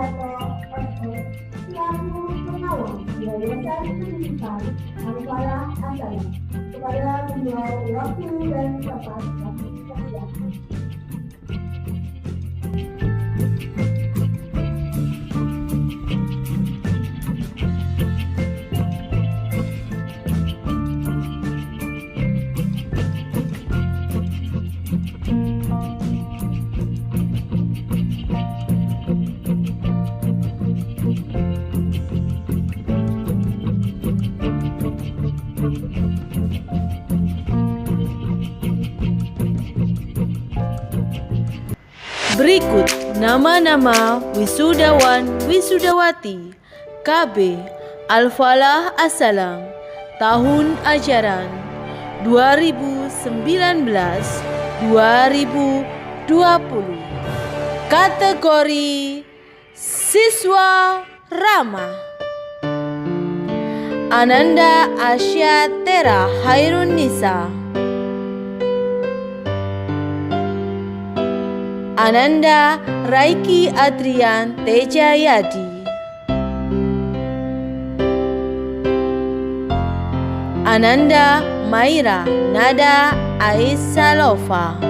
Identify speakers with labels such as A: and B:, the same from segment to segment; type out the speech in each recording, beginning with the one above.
A: Suharto, SS, selaku Pengawas Yayasan Pendidikan Al-Falah As-Salam. Kepada beliau waktu dan tempat kami persilakan.
B: Berikut nama-nama wisudawan wisudawati KB Al-Falah As-Salam tahun ajaran 2019-2020. Kategori siswa ramah: Ananda Asya Tera Hairun Nisa, Ananda Raiki Adrian Tejayadi, Ananda Maira Nada Aisalova,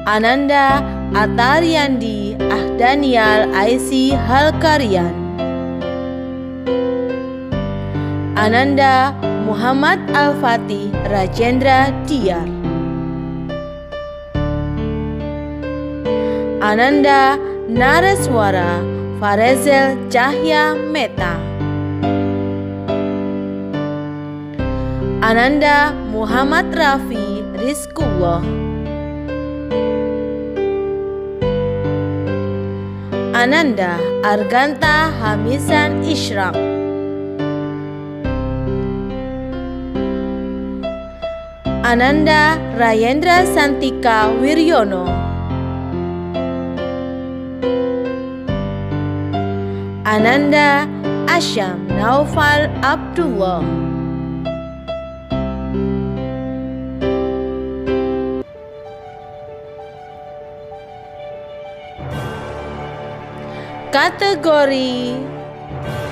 B: Ananda Ataryandi Ahdanial Aisi Halkarian, Ananda Muhammad Al-Fatih Rajendra Diyar, Ananda Nareswara Farezel Cahya Meta, Ananda Muhammad Rafi Rizkullah, Ananda Arganta Hamisan Ishraq, Ananda Rayendra Santika Wiryono, Ananda Asyam Naufal Abdullah, kategori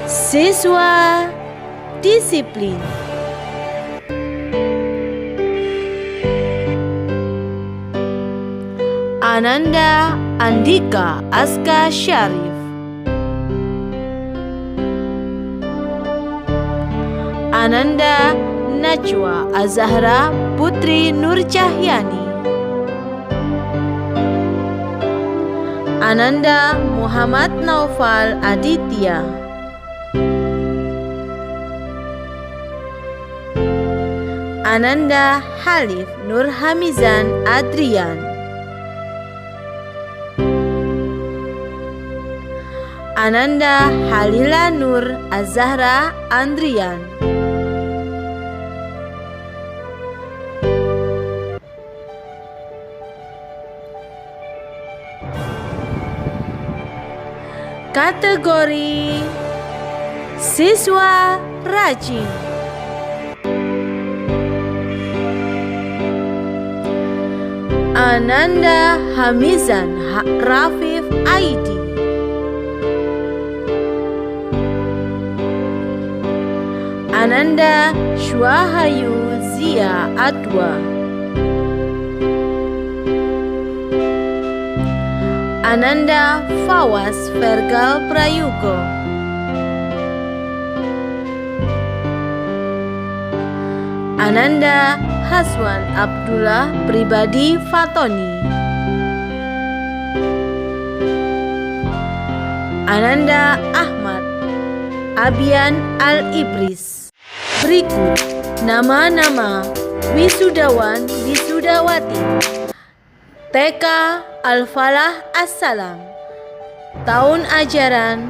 B: siswa disiplin: Ananda Andika Aska Syarif, Ananda Najwa Azahra Putri Nurcahyani, Ananda Muhammad Naufal Aditya, Ananda Halif Nur Hamizan Adrian, Ananda Halila Nur Azahra Andrian, kategori siswa rajin: Ananda Hamizan Rafif Aidi, Ananda Syuahayu Zia Adwa, Ananda Fawas Vergal Prayugo, Ananda Haswan Abdullah Pribadi Fatoni, Ananda Ahmad Abian Al-Ibris. Berikut nama-nama wisudawan wisudawati TK Al-Falah As-Salam tahun ajaran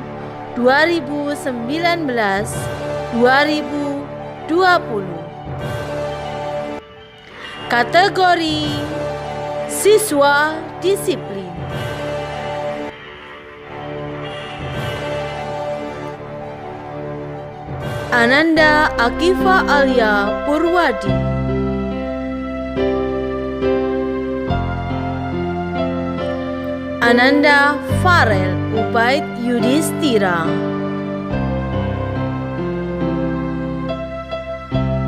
B: 2019-2020. Kategori siswa disiplin: Ananda Akifa Alia Purwadi, Ananda Farel Ubaid Yudhistira,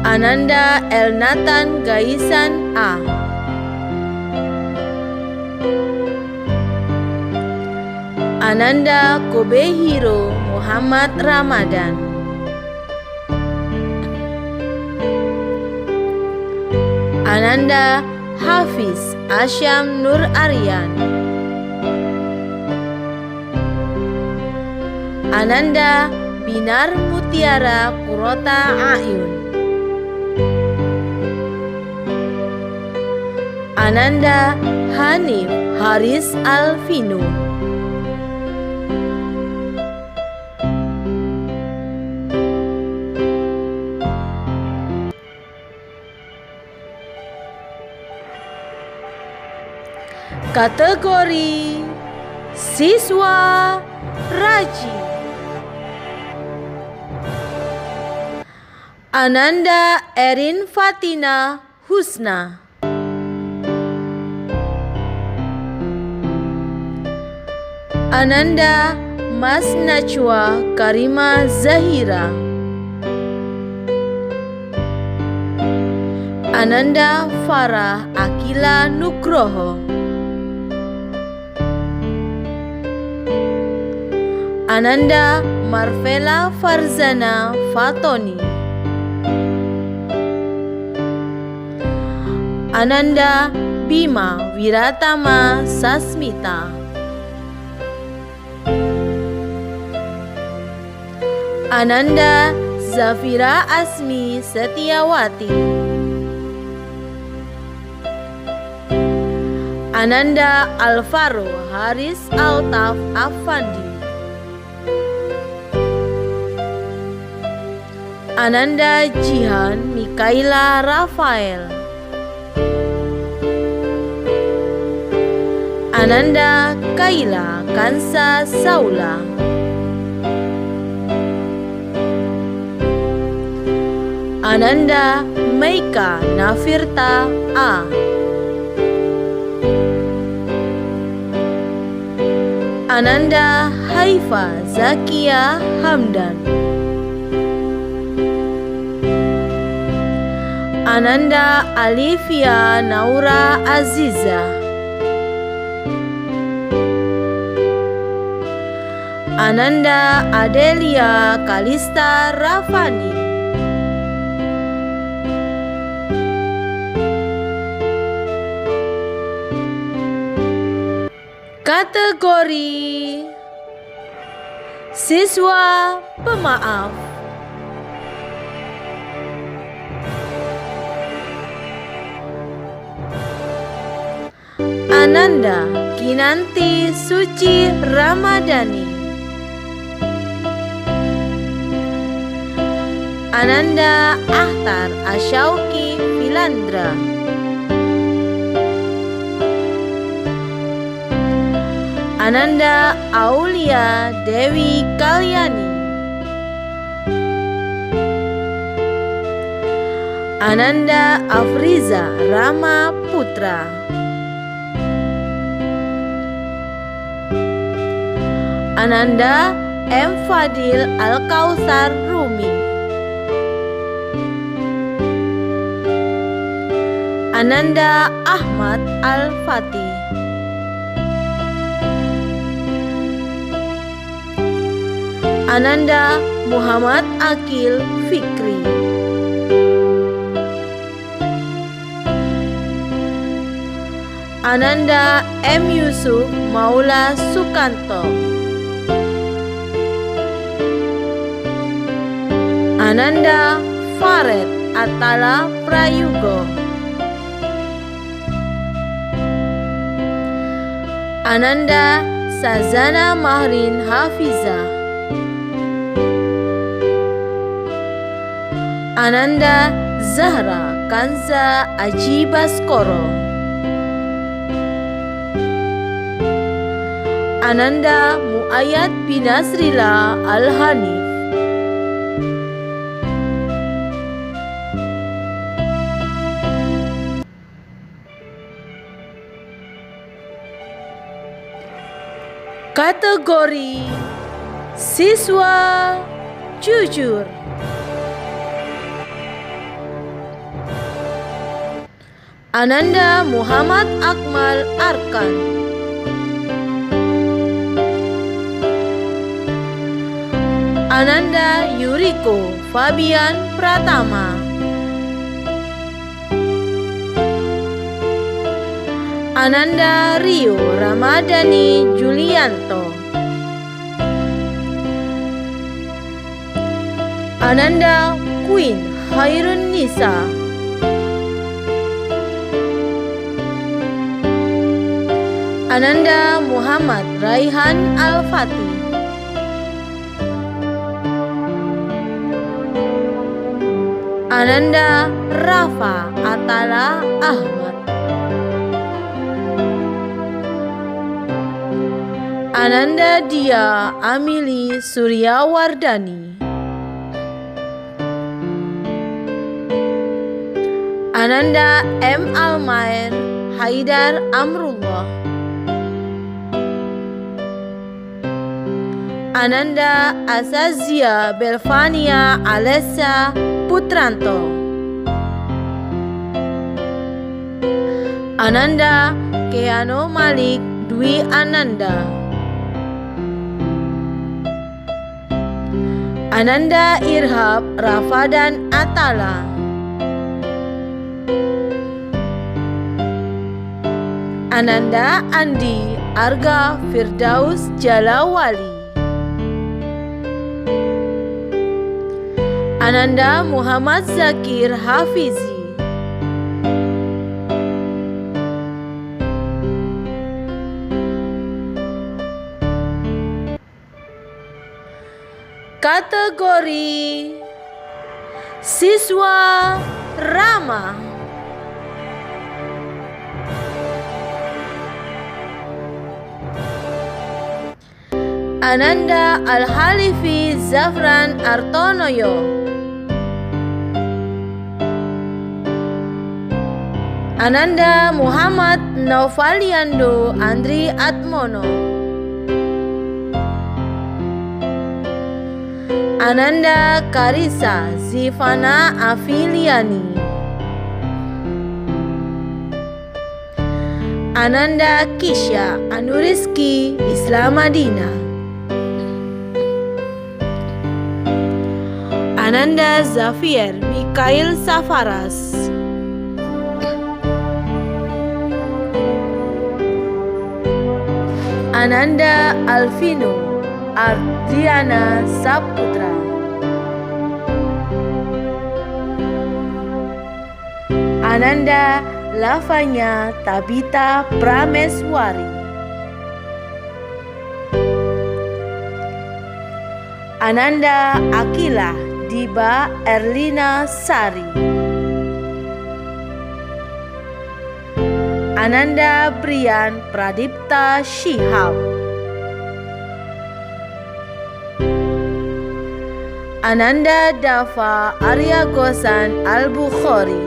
B: Ananda Elnatan Gaisan A, Ananda Kobehiro Muhammad Ramadan, Ananda Hafiz Asyam Nur Aryan, Ananda Binar Mutiara Kurota Ayun, Ananda Hanif Haris Alvino, kategori siswa rajin. Ananda Erin Fatina Husna, Ananda Mas Najwa Karima Zahira, Ananda Farah Akila Nugroho, Ananda Marvela Farzana Fatoni, Ananda Bima Wiratama Sasmita, Ananda Zafira Asmi Setiawati, Ananda Alvaro Haris Altaf Afandi, Ananda Jihan Mikaila Rafael, Ananda Kaila Kansa Saula, Ananda Meika Nafirta A, Ananda Haifa Zakia Hamdan, Ananda Alivia Naura Aziza, Ananda Adelia Kalista Rafani, kategori siswa pemaaf. Ananda Kinanti Suci Ramadhani, Ananda Ahtar Asyauki Filandra, Ananda Aulia Dewi Kalyani, Ananda Afriza Rama Putra, Ananda M. Fadil Al-Kautsar Rumi, Ananda Ahmad Al-Fatih, Ananda Muhammad Akil Fikri, Ananda M. Yusuf Maula Sukanto, Ananda Fared Atala Prayugo, Ananda Sazana Mahrin Hafiza, Ananda Zahra Kanza Aji Baskoro, Ananda Muayyad Binasrila Al-Hanif, Kategori siswa jujur. Ananda Muhammad Akmal Arkan, Ananda Yuriko Fabian Pratama, Ananda Rio Ramadhani Julianto, Ananda Queen Hairun Nisa, Ananda Muhammad Raihan Al-Fatih, Ananda Rafa Atala Ahmad, Ananda Dia Amili Suryawardani, Ananda M. Almair Haidar Amrullah, Ananda Asazia Belvania Alessa Putranto, Ananda Keano Malik Dwi Ananda, Ananda Irhab Rafadan Atala, Ananda Andi Arga Firdaus Jalawali, Ananda Muhammad Zakir Hafizi, kategori siswa ramah. Ananda Al-Halifi Zafran Artonoyo, Ananda Muhammad Novaliando Andri Atmono, Ananda Karisa Zivana Afiliani, Ananda Kisha Anuriski Islamadina, Ananda Zafier Mikhail Safaras, Ananda Alvino Ardiana Saputra, Ananda Lavanya Tabita Prameswari, Ananda Akila Diba Erlina Sari, Ananda Brian Pradipta Shihab, Ananda Dava Arya Gosan Al-Bukhari,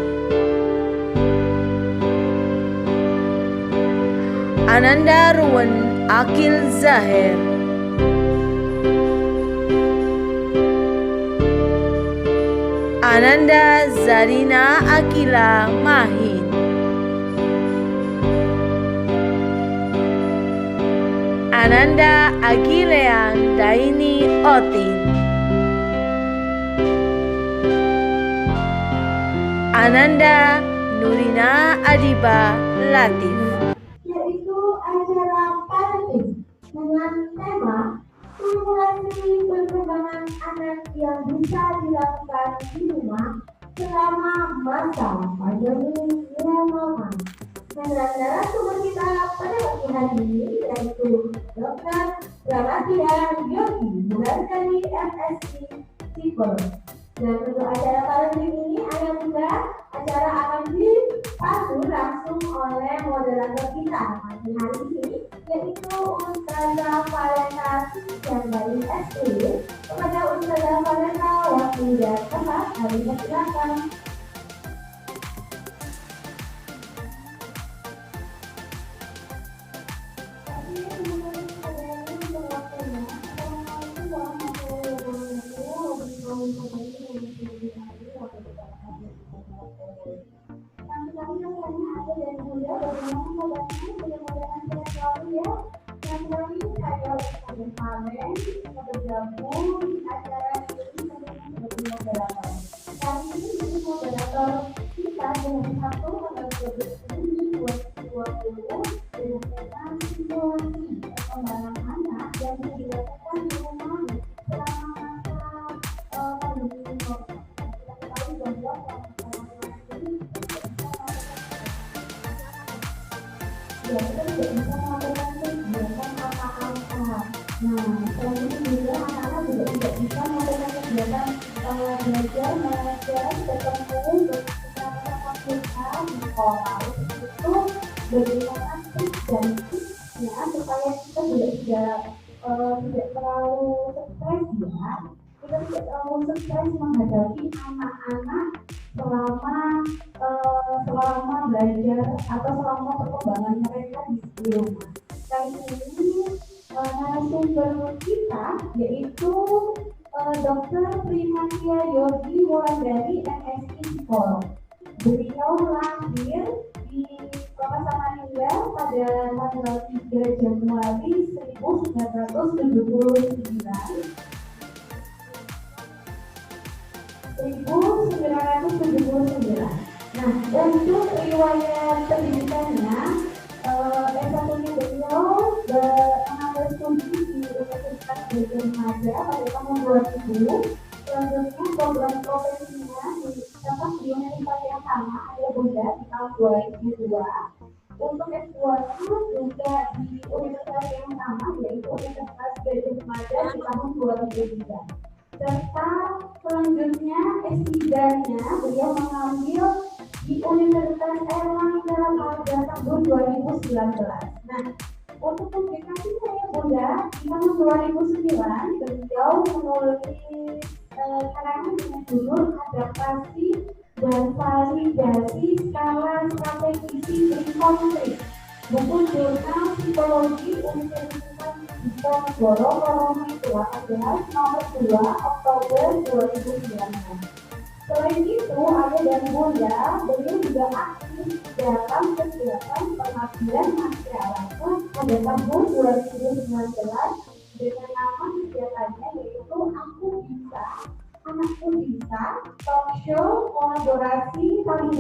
B: Ananda Ruwen Akil Zahir, Ananda Zarina Akila Mahin, Ananda Agilean Daini Otin, Ananda Nurina Adiba Latif.
A: Yaitu acara parenting dengan tema stimulasi perkembangan anak yang bisa dilakukan di rumah selama masa pandemi normal. Dengan narasumber kita pada pagi hari ini yaitu Dr. Ramatian Yogi dari MSc Sipol. Dan untuk acara parenting ini acara akan dipandu langsung oleh moderator kita pagi hari ini yaitu Ustazah Valenta yang dari SD. Kepada Ustazah Valenta waktu dan tempat kami persilakan. Nanti kami rasanya ada dan muda bagaimana kabarnya mudah-mudahan sehat selalu ya. Yang kami saya pada kemarin kita bergabung di acara ini sebagai moderator. Kali ini jadi moderator kita dengan satu tanggal 12 Juni 2020 dengan tema simulasi perkembangan anak yang dilakukan di rumah selama masa pandemi COVID. Kita tahu bahwa ya, kita tidak bisa melakukan kegiatan apa-apa. Nah, selain itu juga anak-anak juga tidak bisa melakukan kegiatan belajar, mengajar, bertemu, bercakap kita di sekolah. Itu bagaimana tips dan tipsnya supaya kita tidak terlalu stres ya. Kita tidak terlalu stres menghadapi anak-anak selama belajar atau selama perkembangan mereka di rumah. Kali ini narasumber kita yaitu Dr. Primatia Yorgi Wulandari MSI Psikolog. Beliau lahir di Kota Samarinda pada tanggal 3 Januari 1979. Nah, untuk riwayat pendidikannya, S1-nya beliau mengambil studi di Universitas Gadjah Mada pada tahun 2000. Selanjutnya program profesinya ditempatkan di universitas yang sama, ada Bunda di tahun 2002. Untuk S2-nya juga di universitas yang sama, yaitu Universitas Gadjah Mada di tahun 2003. Serta selanjutnya S3-nya beliau mengambil di Universitas Erlangga pada tahun 2019. Nah, untuk publikasinya ya Bunda, di tahun 2009 beliau menulis karangan dengan judul Adaptasi dan Validasi Skala Strategi Konflik, buku jurnal Psikologi Universitas Diponegoro volume 2 adalah nomor 2 Oktober 2019. Selain itu, ada dan Bunda, beliau juga aktif dalam kegiatan pengabdian masyarakat pada tahun 2019 dengan nama kegiatannya yaitu Aku Bisa, Anakku Bisa, talk show kolaborasi tahun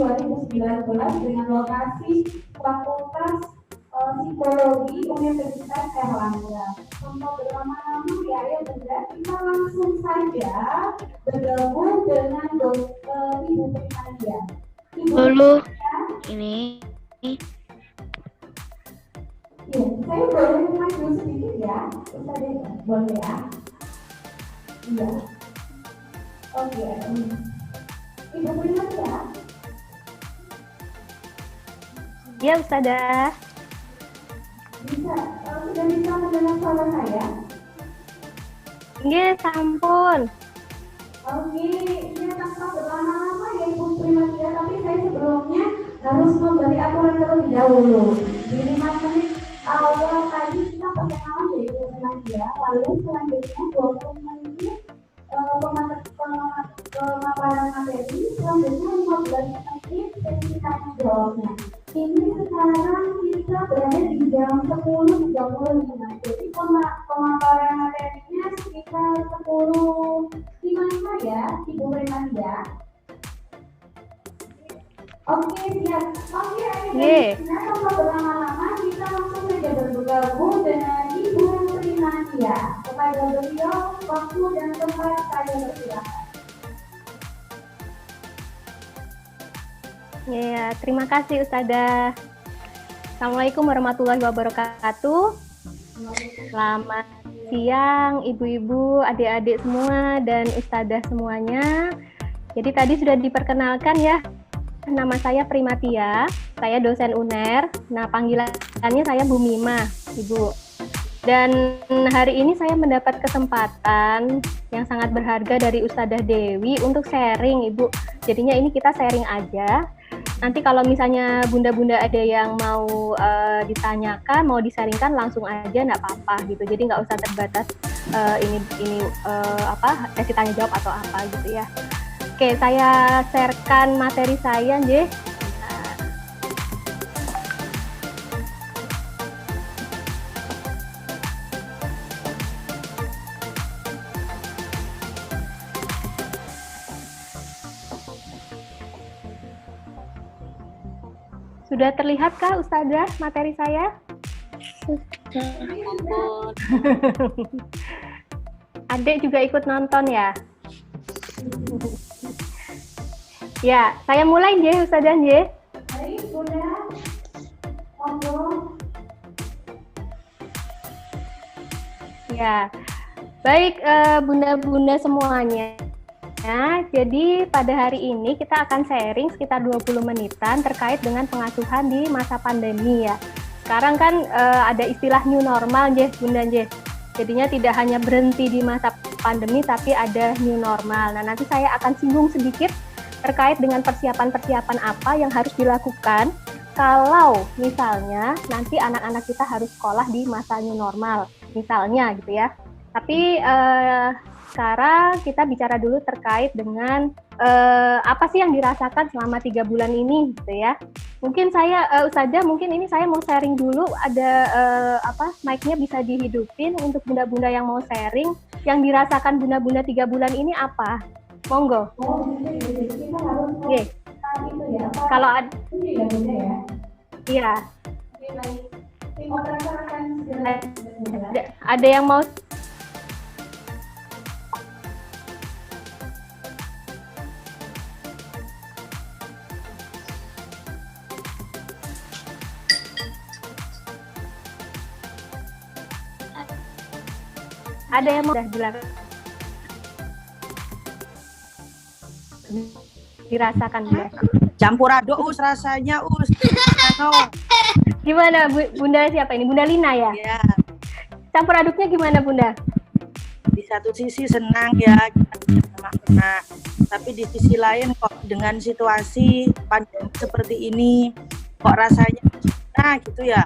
A: 2019 dengan lokasi Fakultas Psikologi Universitas Erlangga. Tanpa berlama-lama ya Bunda, kita langsung saja bergabung dengan Ibu Primatia.
C: Dulu ini
A: ya, saya boleh maju sedikit ya, boleh ya? Iya. Oke. Ibu Primatia.
C: ya Ustazah.
A: Sudah bisa mendengar suara saya?
C: Nggih, sampun.
A: Oke, ini tanpa berlama-lama ya Ibu Primatia, tapi saya sebelumnya harus memberi aturan terlebih dahulu. Di 5 menit awal tadi kita perkenalan ya Ibu Primatia, lalu selanjutnya 20 menit pemaparan materi, selanjutnya 15 menit sesi tanya jawabnya. Ini sekarang kita berada di jam 10.35, jadi pemaparan materinya sekitar 10.55 ya, Ibu Primatia. Oke, siap. Oke, tanpa berlama-lama kita langsung saja bergabung dengan Ibu Primatia. Kepada beliau, waktu dan tempat saya persilakan.
C: Ya, terima kasih Ustazah. Assalamualaikum warahmatullahi wabarakatuh. Selamat siang ibu-ibu, adik-adik semua, dan Ustazah semuanya. Jadi tadi sudah diperkenalkan ya, nama saya Primatia, saya dosen UNER. Nah, panggilannya saya Bu Mima, Ibu. Dan hari ini saya mendapat kesempatan yang sangat berharga dari Ustazah Dewi untuk sharing, Ibu. Jadinya ini kita sharing aja. Nanti kalau misalnya bunda-bunda ada yang mau ditanyakan, mau disaringkan langsung aja, nggak apa-apa gitu. Jadi nggak usah terbatas sesi tanya jawab atau apa gitu ya. Oke, saya sharekan materi saya, nggih. Sudah terlihatkah Ustazah materi saya? Adik juga ikut nonton ya? Ya, saya mulai nggih Ustazah nggih.
A: Baik, Bunda. Monggo.
C: Ya. Baik Bunda-bunda semuanya. Nah, jadi pada hari ini kita akan sharing sekitar 20 menitan terkait dengan pengasuhan di masa pandemi ya. Sekarang kan ada istilah new normal nggih Bunda nggih. Jadinya tidak hanya berhenti di masa pandemi tapi ada new normal. Nah, nanti saya akan singgung sedikit terkait dengan persiapan-persiapan apa yang harus dilakukan kalau misalnya nanti anak-anak kita harus sekolah di masa new normal, misalnya gitu ya. Tapi sekarang kita bicara dulu terkait dengan apa sih yang dirasakan selama 3 bulan ini gitu ya. Mungkin saya Ustazah, mungkin ini saya mau sharing dulu, ada mic-nya bisa dihidupin untuk bunda-bunda yang mau sharing. Yang dirasakan bunda-bunda 3 bulan ini apa? Monggo.
A: Oh, gitu. Kita harus
C: Oke.
A: itu ya.
C: Kalau ada,
A: Ini ya, Bunda ya.
C: iya,
A: Oke, baik. Tim operator akan segera.
C: ada yang mau sudah dirasakan ya.
D: Campur aduk rasanya Ano.
C: Gimana Bunda siapa ini? Bunda Lina ya?
D: Ya,
C: Campur aduknya gimana Bunda?
D: di satu sisi senang ya kita sama anak, tapi di sisi lain kok dengan situasi pandemi seperti ini kok rasanya gitu ya,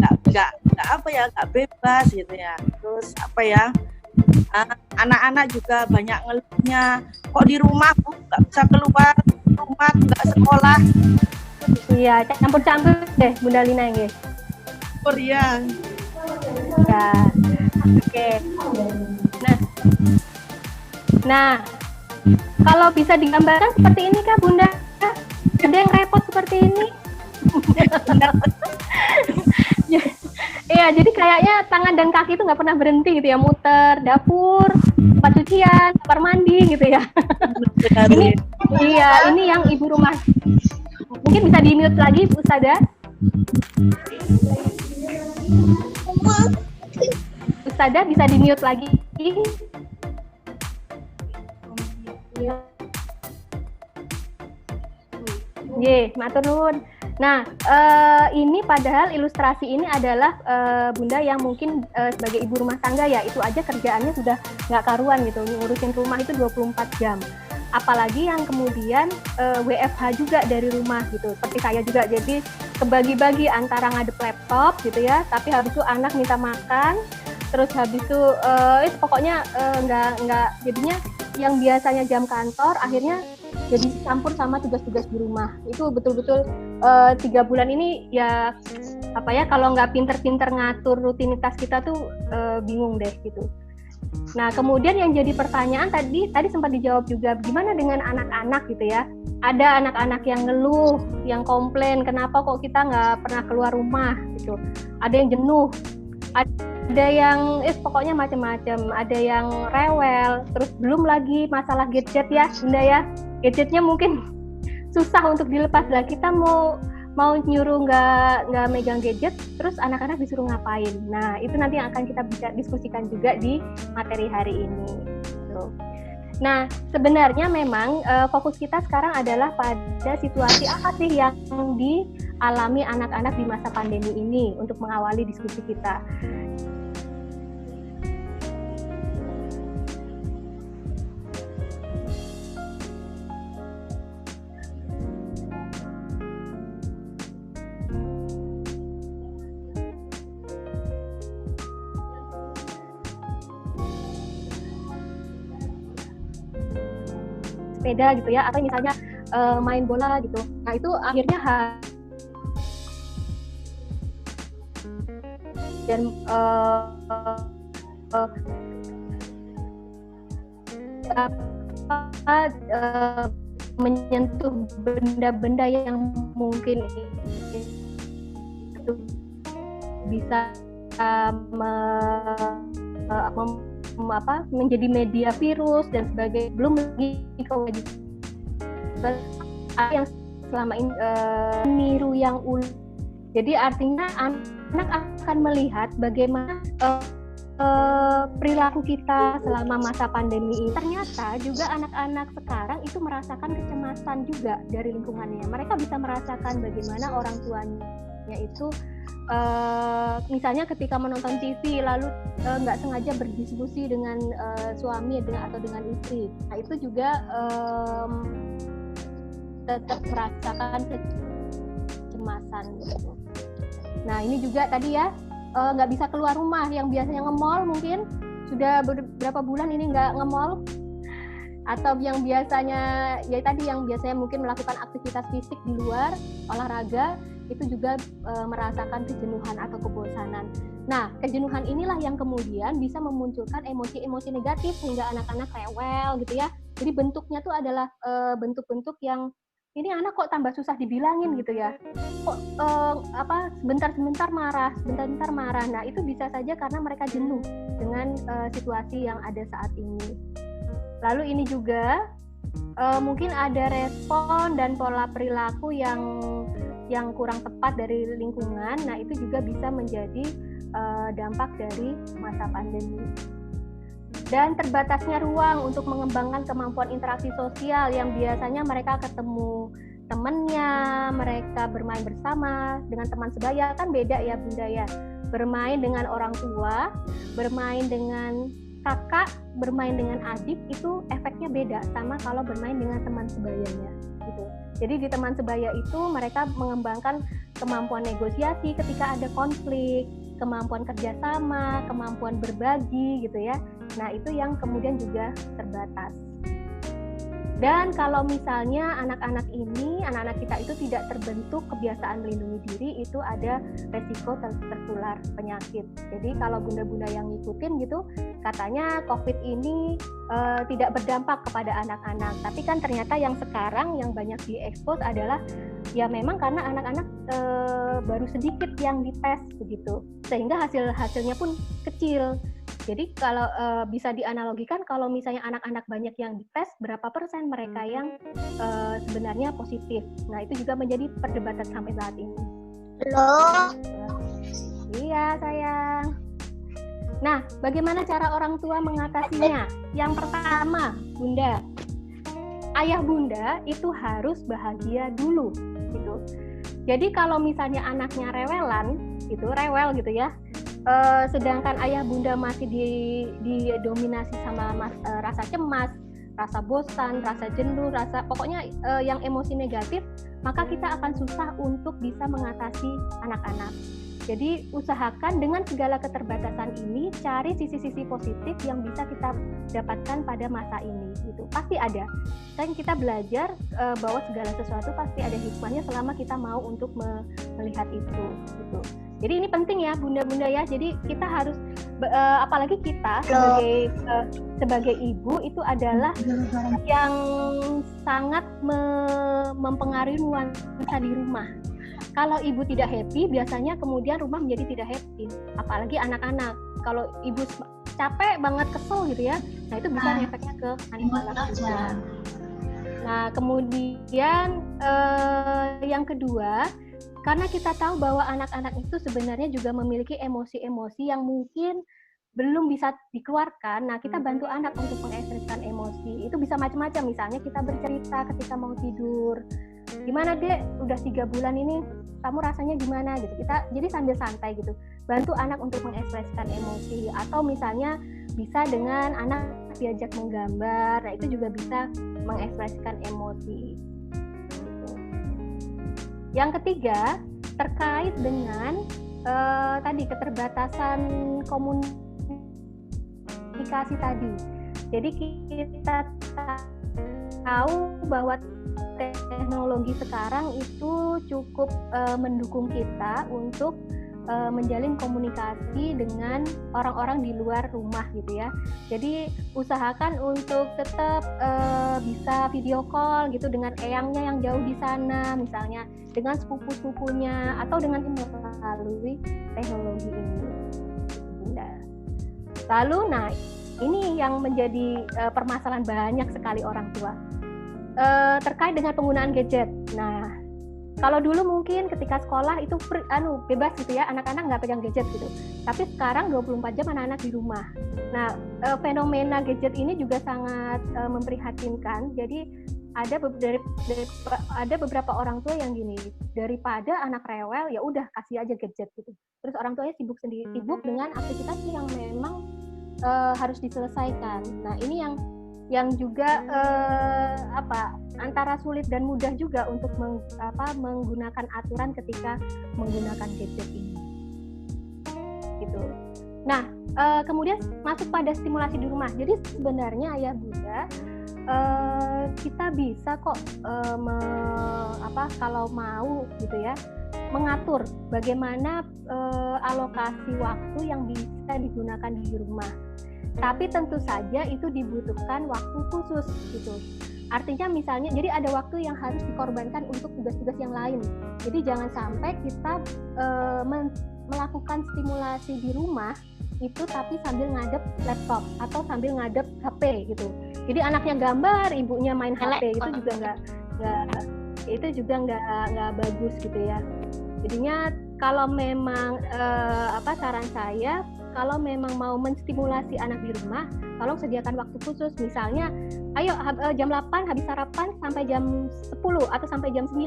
D: nggak bebas gitu ya. Terus anak-anak juga banyak ngeluhnya, kok di rumah Bu nggak bisa keluar rumah, nggak sekolah.
C: Iya, campur-campur deh Bunda Lina ya.
D: Korea.
C: Ya, oke. Nah, kalau bisa digambarkan seperti ini kah Bunda? Ada yang repot seperti ini? Iya, jadi kayaknya tangan dan kaki itu nggak pernah berhenti gitu ya, muter dapur, tempat cucian, kamar mandi gitu ya. Ini yang ibu rumah. Mungkin bisa di-mute lagi, Bu Ustazah. Ustazah bisa di-mute lagi. Matur nuwun. Nah, ini padahal ilustrasi ini adalah Bunda yang mungkin sebagai ibu rumah tangga ya, itu aja kerjaannya sudah nggak karuan gitu, ngurusin rumah itu 24 jam. Apalagi yang kemudian WFH juga dari rumah gitu, seperti saya juga, jadi kebagi-bagi antara ngadep laptop gitu ya, tapi habis itu anak minta makan, terus habis itu pokoknya nggak jadinya yang biasanya jam kantor akhirnya jadi campur sama tugas-tugas di rumah. Itu betul-betul 3 bulan ini ya kalau nggak pinter-pinter ngatur rutinitas kita tuh bingung deh gitu. Nah, kemudian yang jadi pertanyaan tadi sempat dijawab juga, gimana dengan anak-anak gitu ya? Ada anak-anak yang ngeluh, yang komplain, kenapa kok kita nggak pernah keluar rumah gitu. Ada yang jenuh, ada yang pokoknya macam-macam, ada yang rewel, terus belum lagi masalah gadget ya Bunda ya. Gadgetnya mungkin susah untuk dilepas lah. Kita mau nyuruh nggak megang gadget, terus anak-anak disuruh ngapain. Nah, itu nanti yang akan kita bisa diskusikan juga di materi hari ini. Gitu. Nah, sebenarnya memang fokus kita sekarang adalah pada situasi apa sih yang dialami anak-anak di masa pandemi ini untuk mengawali diskusi kita. sepeda gitu ya, atau misalnya main bola gitu. Nah itu akhirnya dan menyentuh benda-benda yang mungkin itu bisa menjadi media virus dan sebagainya. Belum lagi kewajiban yang selama ini niru yang ulang. Jadi artinya anak akan melihat bagaimana perilaku kita selama masa pandemi ini. Ternyata juga anak-anak sekarang itu merasakan kecemasan juga dari lingkungannya. Mereka bisa merasakan bagaimana orang tuanya itu misalnya ketika menonton TV lalu nggak sengaja berdiskusi dengan suami atau dengan istri. Nah itu juga tetap merasakan kecemasan gitu. Nah ini juga tadi ya nggak bisa keluar rumah, yang biasanya nge-mall mungkin sudah beberapa bulan ini nggak nge-mall, atau yang biasanya ya tadi yang biasanya mungkin melakukan aktivitas fisik di luar, olahraga, itu juga merasakan kejenuhan atau kebosanan. Nah kejenuhan inilah yang kemudian bisa memunculkan emosi-emosi negatif sehingga anak-anak rewel gitu ya. Jadi bentuknya tuh adalah bentuk-bentuk yang ini anak kok tambah susah dibilangin gitu ya, kok sebentar-sebentar marah. Nah itu bisa saja karena mereka jenuh dengan situasi yang ada saat ini. Lalu ini juga mungkin ada respon dan pola perilaku yang kurang tepat dari lingkungan. Nah itu juga bisa menjadi dampak dari masa pandemi. Dan terbatasnya ruang untuk mengembangkan kemampuan interaksi sosial yang biasanya mereka ketemu temannya, mereka bermain bersama dengan teman sebaya, kan beda ya Bunda ya. Bermain dengan orang tua, bermain dengan kakak, bermain dengan adik itu efeknya beda sama kalau bermain dengan teman sebayanya gitu. Jadi di teman sebaya itu mereka mengembangkan kemampuan negosiasi ketika ada konflik, kemampuan kerjasama, kemampuan berbagi gitu ya. Nah itu yang kemudian juga terbatas. Dan kalau misalnya anak-anak kita itu tidak terbentuk kebiasaan melindungi diri, itu ada resiko tertular penyakit. Jadi kalau bunda-bunda yang ngikutin gitu, katanya COVID ini tidak berdampak kepada anak-anak. Tapi kan ternyata yang sekarang yang banyak diekspos adalah ya memang karena anak-anak baru sedikit yang dites begitu, sehingga hasilnya pun kecil. Jadi kalau bisa dianalogikan kalau misalnya anak-anak banyak yang dites, berapa persen mereka yang sebenarnya positif. Nah itu juga menjadi perdebatan sampai saat ini.
A: Halo.
C: Iya sayang. Nah bagaimana cara orang tua mengatasinya? Yang pertama Bunda, ayah bunda itu harus bahagia dulu gitu. Jadi kalau misalnya anaknya rewel gitu ya, sedangkan ayah bunda masih didominasi sama rasa cemas, rasa bosan, rasa jenuh, pokoknya yang emosi negatif, maka kita akan susah untuk bisa mengatasi anak-anak. Jadi usahakan dengan segala keterbatasan ini cari sisi-sisi positif yang bisa kita dapatkan pada masa ini gitu. Pasti ada. Dan kita belajar bahwa segala sesuatu pasti ada hikmahnya selama kita mau untuk melihat itu gitu. Jadi ini penting ya bunda-bunda ya. Jadi kita harus apalagi kita sebagai ibu itu adalah yang sangat mempengaruhi nuansa di rumah. Kalau ibu tidak happy, biasanya kemudian rumah menjadi tidak happy. Apalagi anak-anak. Kalau ibu capek banget, kesel gitu ya, nah itu bisa efeknya ke anak-anak juga. Nah kemudian yang kedua, karena kita tahu bahwa anak-anak itu sebenarnya juga memiliki emosi-emosi yang mungkin belum bisa dikeluarkan. Nah kita bantu anak untuk mengekspresikan emosi. Itu bisa macam-macam. Misalnya kita bercerita ketika mau tidur. Gimana dek, udah 3 bulan ini kamu rasanya gimana gitu. Kita jadi sambil santai gitu, bantu anak untuk mengekspresikan emosi. Atau misalnya bisa dengan anak diajak menggambar, nah itu juga bisa mengekspresikan emosi gitu. Yang ketiga terkait dengan tadi keterbatasan komunikasi tadi. Jadi kita tahu bahwa teknologi sekarang itu cukup mendukung kita untuk menjalin komunikasi dengan orang-orang di luar rumah gitu ya. Jadi usahakan untuk tetap bisa video call gitu dengan eyangnya yang jauh di sana, misalnya dengan sepupu-sepupunya atau dengan melalui teknologi ini. Lalu, nah ini yang menjadi permasalahan banyak sekali orang tua terkait dengan penggunaan gadget. Nah, kalau dulu mungkin ketika sekolah itu bebas gitu ya, anak-anak nggak pegang gadget gitu. Tapi sekarang 24 jam anak-anak di rumah. Nah, fenomena gadget ini juga sangat memprihatinkan. Jadi ada beberapa orang tua yang gini, daripada anak rewel ya udah kasih aja gadget gitu. Terus orang tuanya sibuk dengan aktivitas yang memang harus diselesaikan. Nah, ini yang juga antara sulit dan mudah juga untuk menggunakan aturan ketika menggunakan gadget ini. Gitu. Nah, kemudian masuk pada stimulasi di rumah. Jadi sebenarnya ayah bunda kita bisa kok kalau mau gitu ya, mengatur bagaimana alokasi waktu yang bisa digunakan di rumah. Tapi tentu saja itu dibutuhkan waktu khusus gitu. Artinya misalnya, jadi ada waktu yang harus dikorbankan untuk tugas-tugas yang lain. Jadi jangan sampai kita melakukan stimulasi di rumah itu tapi sambil ngadep laptop atau sambil ngadep HP gitu. Jadi anaknya gambar, ibunya main HP, itu juga nggak bagus gitu ya. Jadinya kalau memang saran saya, kalau memang mau menstimulasi anak di rumah, tolong sediakan waktu khusus. Misalnya, ayo jam 8 habis sarapan sampai jam 10 atau sampai jam 9.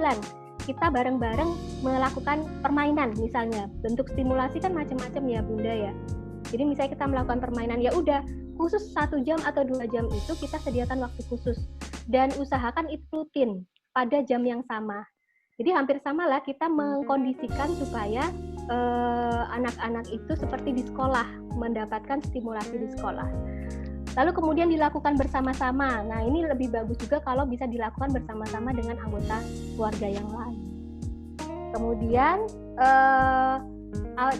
C: Kita bareng-bareng melakukan permainan misalnya. Bentuk stimulasi kan macam-macam ya Bunda ya. Jadi misalnya kita melakukan permainan, ya udah khusus 1 jam atau 2 jam itu kita sediakan waktu khusus. Dan usahakan itu rutin pada jam yang sama. Jadi hampir sama lah kita mengkondisikan supaya anak-anak itu seperti di sekolah, mendapatkan stimulasi di sekolah. Lalu kemudian dilakukan bersama-sama. Nah, ini lebih bagus juga kalau bisa dilakukan bersama-sama dengan anggota keluarga yang lain. Kemudian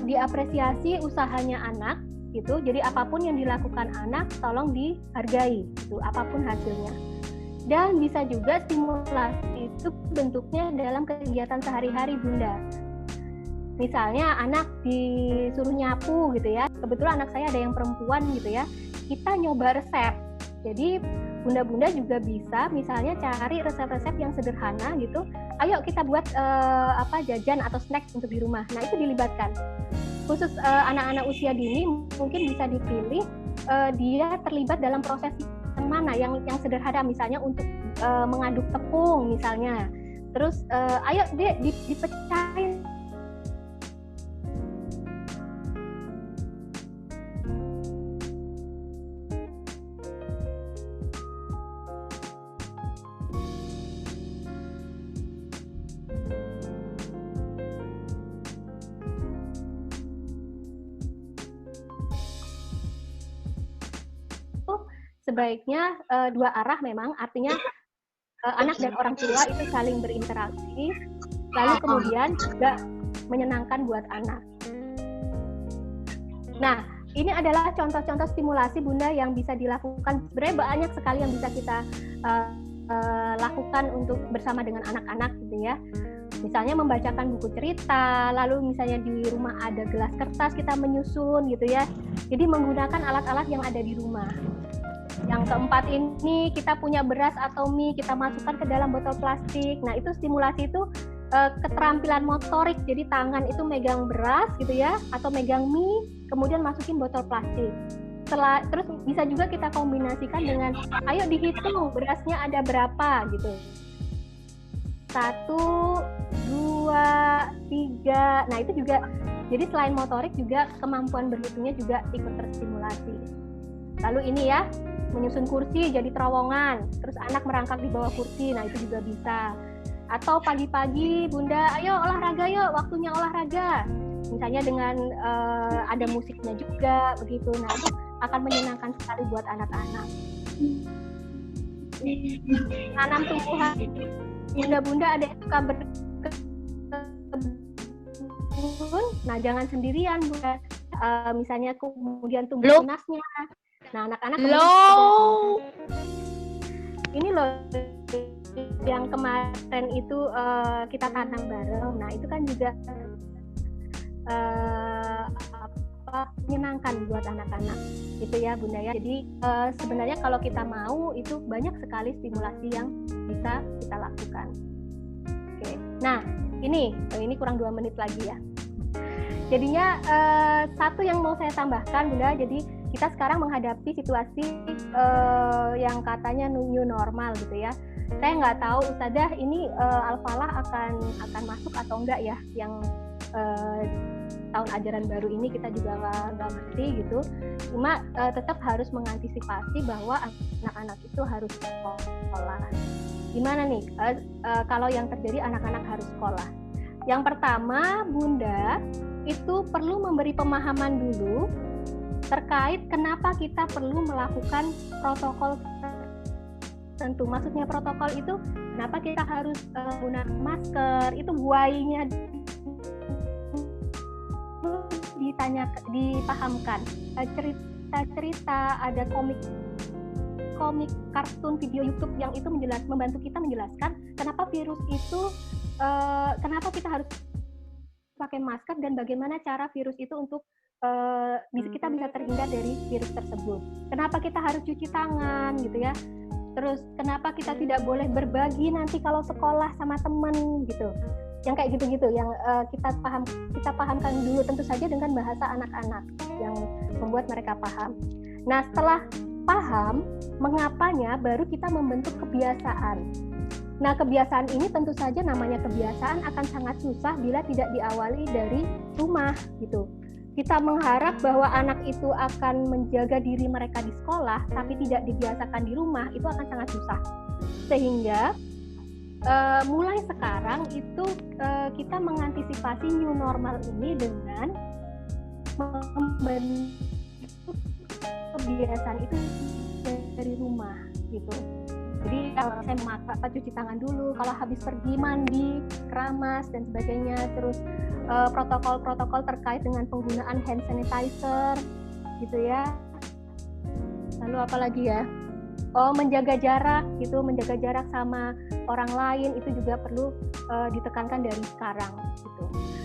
C: diapresiasi usahanya anak gitu. Jadi apapun yang dilakukan anak tolong dihargai gitu, apapun hasilnya. Dan bisa juga stimulasi itu bentuknya dalam kegiatan sehari-hari Bunda. Misalnya anak disuruh nyapu gitu ya, kebetulan anak saya ada yang perempuan gitu ya, kita nyoba resep. Jadi bunda-bunda juga bisa misalnya cari resep-resep yang sederhana gitu, ayo kita buat jajan atau snack untuk di rumah. Nah itu dilibatkan. Khusus anak-anak usia dini mungkin bisa dipilih dia terlibat dalam proses yang mana, yang sederhana misalnya untuk mengaduk tepung misalnya. Terus ayo deh dipecahin sebaiknya dua arah memang, artinya anak dan orang tua itu saling berinteraksi, lalu kemudian juga menyenangkan buat anak. Nah, ini adalah contoh-contoh stimulasi Bunda yang bisa dilakukan. Sebenarnya banyak sekali yang bisa kita lakukan untuk bersama dengan anak-anak gitu ya. Misalnya membacakan buku cerita, lalu misalnya di rumah ada gelas kertas kita menyusun gitu ya. Jadi menggunakan alat-alat yang ada di rumah. Yang keempat ini kita punya beras atau mie, kita masukkan ke dalam botol plastik. Nah itu stimulasi itu keterampilan motorik, jadi tangan itu megang beras gitu ya, atau megang mie, kemudian masukin botol plastik. Terus bisa juga kita kombinasikan dengan, ayo dihitung berasnya ada berapa gitu. 1, 2, 3. Nah itu juga, jadi selain motorik juga kemampuan berhitungnya juga ikut terstimulasi. Lalu ini ya, menyusun kursi jadi terowongan, terus anak merangkak di bawah kursi, nah itu juga bisa. Atau pagi-pagi Bunda, ayo olahraga yuk, waktunya olahraga. Misalnya dengan ada musiknya juga begitu, nah itu akan menyenangkan sekali buat anak-anak. Tanam tumbuhan. Bunda-bunda ada yang suka berkebun, nah jangan sendirian Bunda. Misalnya kemudian tumbuh tunasnya. Nah anak-anak ini loh yang kemarin itu kita tanam bareng. Nah itu kan juga menyenangkan buat anak-anak gitu ya Bunda ya. Jadi sebenarnya kalau kita mau itu banyak sekali stimulasi yang bisa kita lakukan. Oke. Nah ini kurang 2 menit lagi ya. Jadinya satu yang mau saya tambahkan Bunda, jadi kita sekarang menghadapi situasi yang katanya new normal gitu ya. Saya nggak tahu Ustadzah ini Al-Falah akan masuk atau enggak ya, yang tahun ajaran baru ini kita juga nggak ngerti gitu. Cuma tetap harus mengantisipasi bahwa anak-anak itu harus sekolah. Gimana nih kalau yang terjadi anak-anak harus sekolah? Yang pertama Bunda itu perlu memberi pemahaman dulu terkait kenapa kita perlu melakukan protokol tertentu. Maksudnya protokol itu kenapa kita harus menggunakan masker, itu why-nya dipahamkan. Cerita-cerita, ada komik, kartun, video YouTube yang itu membantu kita menjelaskan kenapa virus itu, kenapa kita harus pakai masker dan bagaimana cara virus itu untuk kita bisa terhindar dari virus tersebut. Kenapa kita harus cuci tangan gitu ya. Terus kenapa kita tidak boleh berbagi nanti kalau sekolah sama teman gitu. Yang kayak gitu-gitu yang kita pahamkan dulu, tentu saja dengan bahasa anak-anak yang membuat mereka paham. Nah, setelah paham mengapanya baru kita membentuk kebiasaan. Nah, kebiasaan ini tentu saja namanya kebiasaan akan sangat susah bila tidak diawali dari rumah gitu. Kita mengharap bahwa anak itu akan menjaga diri mereka di sekolah, tapi tidak dibiasakan di rumah, itu akan sangat susah. Sehingga mulai sekarang itu kita mengantisipasi new normal ini dengan membentuk kebiasaan itu dari rumah gitu. Jadi kalau saya memakai cuci tangan dulu, kalau habis pergi mandi, keramas dan sebagainya, terus protokol-protokol terkait dengan penggunaan hand sanitizer gitu ya. Lalu apa lagi ya? Menjaga jarak gitu, menjaga jarak sama orang lain itu juga perlu ditekankan dari sekarang gitu.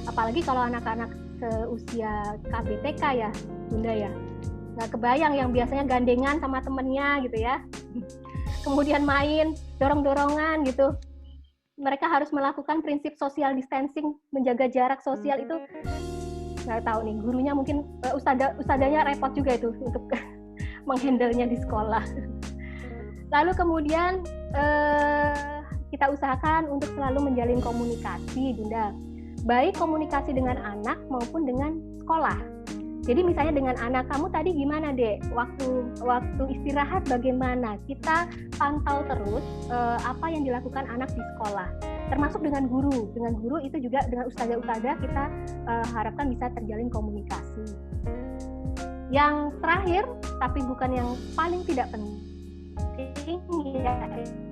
C: Apalagi kalau anak-anak seusia KBTK ya, Bunda ya. Nggak kebayang yang biasanya gandengan sama temennya gitu ya. Kemudian main dorong-dorongan gitu. Mereka harus melakukan prinsip social distancing, menjaga jarak sosial itu nggak tahu nih, gurunya mungkin ustadzanya repot juga itu untuk menghandle-nya di sekolah. Lalu kemudian kita usahakan untuk selalu menjalin komunikasi Bunda, baik komunikasi dengan anak maupun dengan sekolah. Jadi misalnya dengan anak, kamu tadi gimana Dek? Waktu istirahat bagaimana? Kita pantau terus apa yang dilakukan anak di sekolah. Termasuk dengan guru. Dengan guru itu juga dengan ustazah-ustazah kita harapkan bisa terjalin komunikasi. Yang terakhir, tapi bukan yang paling tidak penting,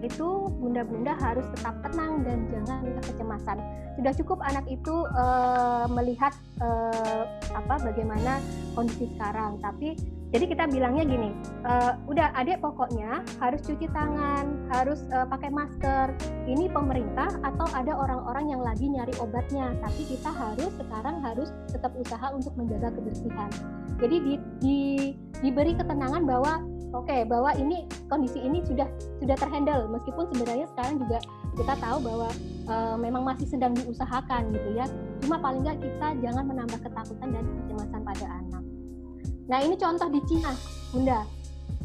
C: yaitu bunda-bunda harus tetap tenang dan jangan kecemasan. Sudah cukup anak itu melihat bagaimana kondisi sekarang. Tapi jadi kita bilangnya gini, udah Adek pokoknya harus cuci tangan, harus pakai masker. Ini pemerintah atau ada orang-orang yang lagi nyari obatnya, tapi kita sekarang harus tetap usaha untuk menjaga kebersihan. Jadi diberi ketenangan bahwa bahwa ini kondisi ini sudah terhandle, meskipun sebenarnya sekarang juga kita tahu bahwa memang masih sedang diusahakan gitu ya. Cuma paling nggak kita jangan menambah ketakutan dan kecemasan pada anak. Nah ini contoh di Cina, Bunda.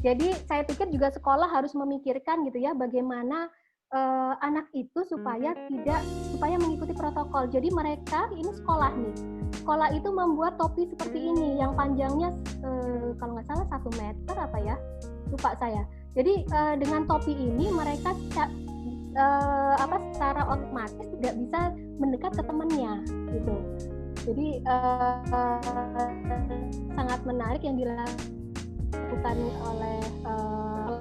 C: Jadi saya pikir juga sekolah harus memikirkan gitu ya bagaimana anak itu supaya mengikuti protokol. Jadi mereka ini sekolah nih. Sekolah itu membuat topi seperti ini yang panjangnya kalau nggak salah 1 meter apa ya, lupa saya. Jadi dengan topi ini mereka secara otomatis tidak bisa mendekat ke temannya gitu. Jadi sangat menarik yang dilakukan dilakukan oleh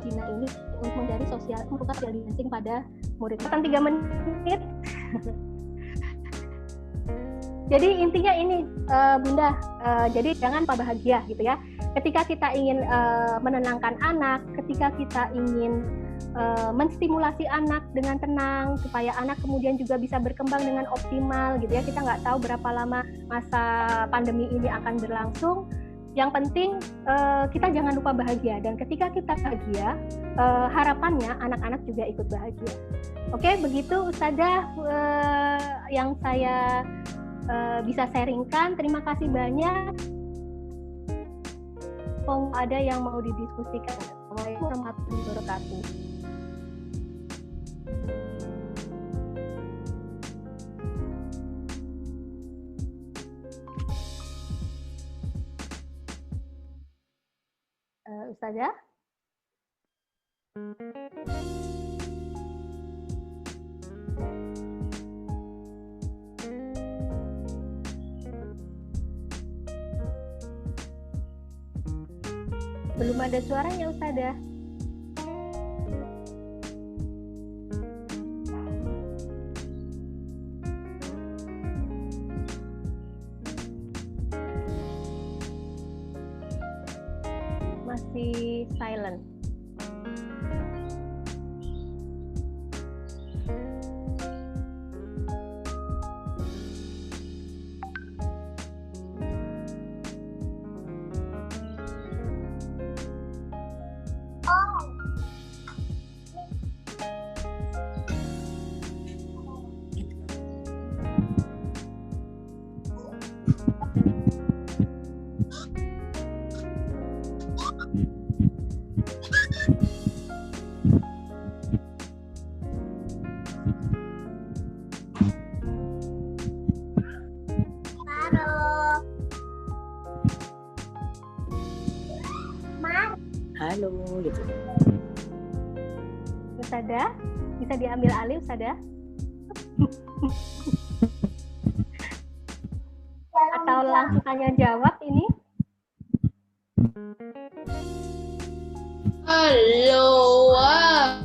C: Cina ini untuk mencari melakukan social distancing pada murid. Kan 3 menit. Jadi intinya ini Bunda, jadi jangan lupa bahagia gitu ya. Ketika kita ingin menenangkan anak, ketika kita ingin menstimulasi anak dengan tenang supaya anak kemudian juga bisa berkembang dengan optimal gitu ya. Kita nggak tahu berapa lama masa pandemi ini akan berlangsung. Yang penting kita jangan lupa bahagia, dan ketika kita bahagia, harapannya anak-anak juga ikut bahagia. Oke, begitu Ustazah yang saya bisa sharingkan. Terima kasih banyak. Ada yang mau didiskusikan? Assalamualaikum warahmatullahi wabarakatuh. Ustazah? Belum ada suaranya Ustazah. Masih silent.
D: Halo gitu.
C: Ustazah, bisa diambil alih Ustazah? Atau langsung tanya jawab ini?
B: Halo. Wah.